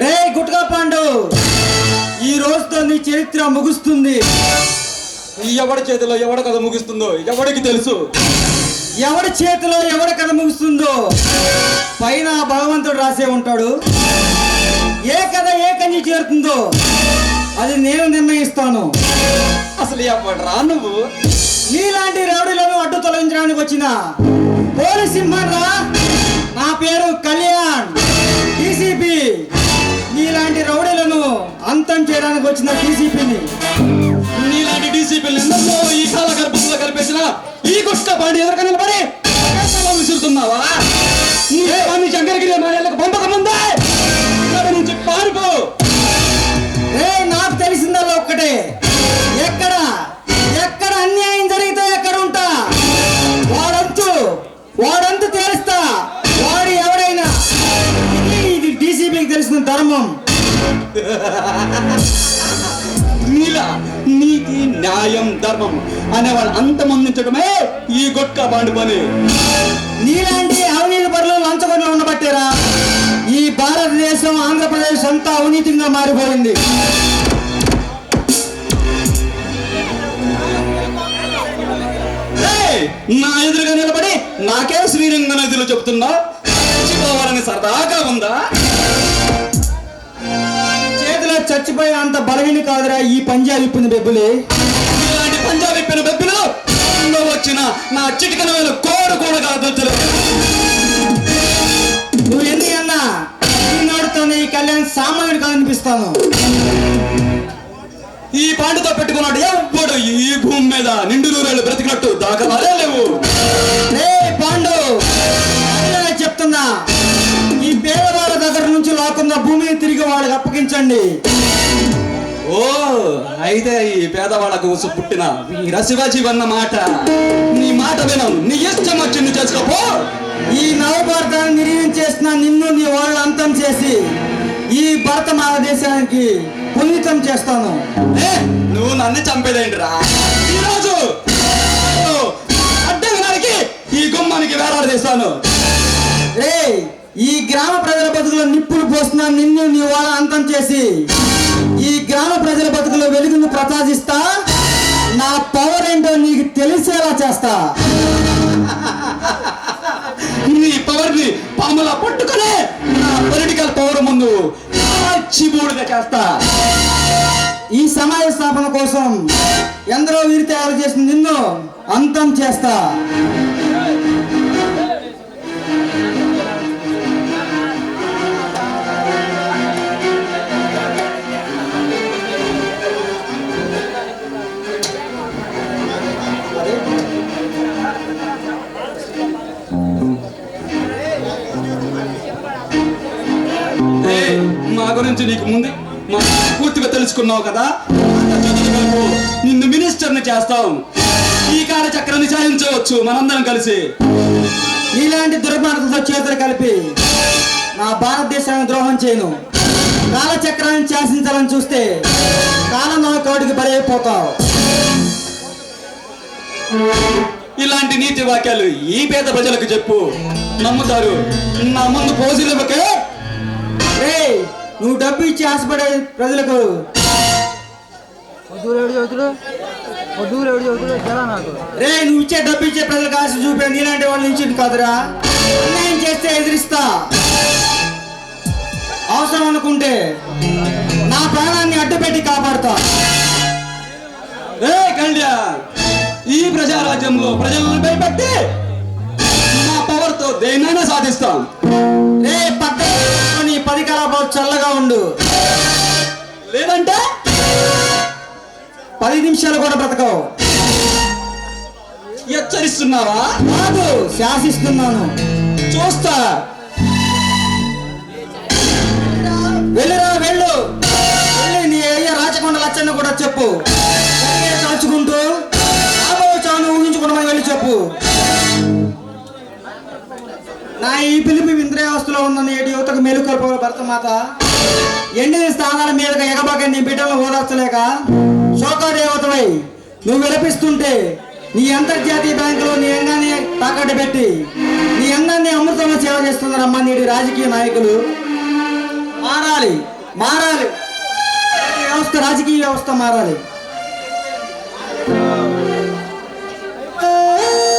రే గుట్కా పాండు, ఈ రోజుతో నీ చరిత్ర ముగుస్తుంది. ఎవడి చేతిలో ఎవడ కథ ముగిస్తుందో ఎవడికి తెలుసు. ఎవడి చేతిలో ఎవడి కథ ముగుస్తుందో పైన భగవంతుడు రాసే ఉంటాడు. ఏ కథ ఏ కన్య చేరుతుందో అది నేను నిర్ణయిస్తాను. అసలు ఎవడరా నువ్వు? నీలాంటి రౌడీలను అడ్డు తొలగించడానికి వచ్చిన పోలీస్ సింహరా. నా పేరు కళ్యాణ్, డీసీపీ. నీలాంటి రౌడీలను అంతం చేయడానికి వచ్చిన డీసీపీని. నీలాంటి డీసీపీలు ఎన్నో ఈ కాల గర్భంలో కల్పించిన ఈ గుట్కా పాండి ఎదురుగా నిలబడి విసురుతున్నావా? నీ శంకరగిరి మాయలకు పంపకముందే నుంచి పారిపో. నాకు తెలిసిందల్లా ఒక్కటే, ఎక్కడ ఎక్కడ అన్యాయం జరిగితే ఎక్కడ ఉంటా వాడంతు తేలుస్తా. వాడు ఎవడైనా ఇది డీసీపీకి తెలిసిన ధర్మం. నీతి న్యాయం ధర్మం అనే వాళ్ళు అంతమందించడమే ఈ గుట్కా పాండు పని. నీలాంటి అవినీతి పరులు లంచగొండలు ఉండబట్టారా ఈ భారతదేశం ఆంధ్రప్రదేశ్ అంతా అవినీతిగా మారిపోయింది. నా ఎదురుగా నిలబడి నాకే శ్రీరంగ నదిలో చెబుతున్నా చచ్చిపోవాలని సరదాగా ఉందా? చేతిలో చచ్చిపోయే అంత బలహీన కాదురా ఈ పంజాబ్ ఇప్పిన బెబ్బులే. ఇలాంటి పంజాబ్ ఇప్పిన బెబ్బులు వచ్చిన నా చిటికనమైన కోడు కూడా కాదు. నువ్వు ఎన్ని అన్నా ఈనాడుతోనే ఈ కళ్యాణ్ సామాన్యుడు కనిపిస్తాను. ఈ పాండుతో పెట్టుకున్నాడు ఎవ్వడు ఈ భూమి మీద నిండు నూరేళ్ళు బ్రతికినట్టు దాఖలాలే లేవు. పాండు చెప్తున్నా, ఈ పేదవాళ్ళ దగ్గర నుంచి లాక్కున్న భూమిని తిరిగి వాళ్ళకి అప్పగించండి. ఓ అయితే ఈ పేదవాళ్ళకు పుట్టిన వీర శివాజీ అన్న మాట నీ మాట వినను. నీ ఇష్టం వచ్చింది చేసుకోపో. ఈ నవభారతాన్ని నిర్ణయం చేసిన నిన్ను నీ వాళ్ళు అంతం చేసి ఈ భారత మహాదేశానికి పునీతం చేస్తాను. నువ్వు నన్ను చంపేదేంటిరా? ఈరోజు అడ్డంగానికి ఈ గుమ్మానికి వేలాడదీస్తాను. ఈ గ్రామ ప్రజల బతుకులో నిప్పులు పోస్తున్నా నిన్ను నీ వాళ్ళ అంతం చేసి ఈ గ్రామ ప్రజల బతుకులో వెలుగును ప్రసాదిస్తా. నా పవర్ ఏంటో నీకు తెలిసేలా చేస్తా. నీ పవర్ ని పాములా పట్టుకునే నా పొలిటికల్ పవర్ ముందు చిబూడుగా చేస్తా. ఈ సమాజ స్థాపన కోసం ఎందరో వీరి తయారు చేసిన నిన్ను అంతం చేస్తా. మా గురించి నీకు ముందు పూర్తిగా తెలుసుకున్నావు కదా. నిన్ను మినిస్టర్ని చేస్తాం. ఈ కాలచక్రాన్ని సాధించవచ్చు మనందరం కలిసి. ఇలాంటి దుర్మార్గంతో చేతులు కలిపి నా భారతదేశాన్ని ద్రోహం చేయను. కాలచక్రాన్ని శాసించాలని చూస్తే కాలం కోడికి బలైపోతావు. ఇలాంటి నీతి వాక్యాలు ఈ పేద ప్రజలకు చెప్పు, నమ్ముతారు. నా ముందు పోజులు ఇవ్వకే. నువ్వు డబ్బు ఇచ్చి ఆశపడే ప్రజలకు నువ్వు ఇచ్చే డబ్బు ఇచ్చే ప్రజలకు ఆశ చూపే నీలాంటి వాళ్ళు నుంచి కాదురా. అన్యాయం చేస్తే ఎదిరిస్తా. అవసరం అనుకుంటే నా ప్రాణాన్ని అడ్డుపెట్టి కాపాడుతా. కళ్యాణ్, ఈ ప్రజారాజ్యంలో ప్రజలను భయపెట్టి నా పవర్ తో దేన్నైనా సాధిస్తాం. నీ 10 కలాపాలు చల్లగా ఉండు, లేదంటే 10 నిమిషాలు కూడా బ్రతకవు. హెచ్చరిస్తున్నావా? కాదు, శాసిస్తున్నాను. చూస్తా. వెళ్ళిరా, వెళ్ళి నీ అయ్య రాచకొండ లచ్చన్న కూడా చెప్పు. తలుచుకుంటూ చాను ఊహించుకున్నామని వెళ్ళి చెప్పు. నా ఈ పిలుపు ఇంద్రియావస్థలో ఉన్న నేటి యువతకు మేలుకొల్పగల భరతమాత ఎండిన స్థానాల మీదగా ఎగబాక నీ బిడ్డలను ఓదార్చలేక శోకాదేవతవై నువ్వు విలపిస్తుంటే నీ అంతర్జాతీయ బ్యాంకులో నీ అంగాన్ని తాకట్టు పెట్టి నీ అంగాన్ని అమృతంలో సేవ చేస్తున్నారమ్మా నేటి రాజకీయ నాయకులు. మారాలి. మారాలి. ఈ వ్యవస్థ రాజకీయ వ్యవస్థ మారాలి.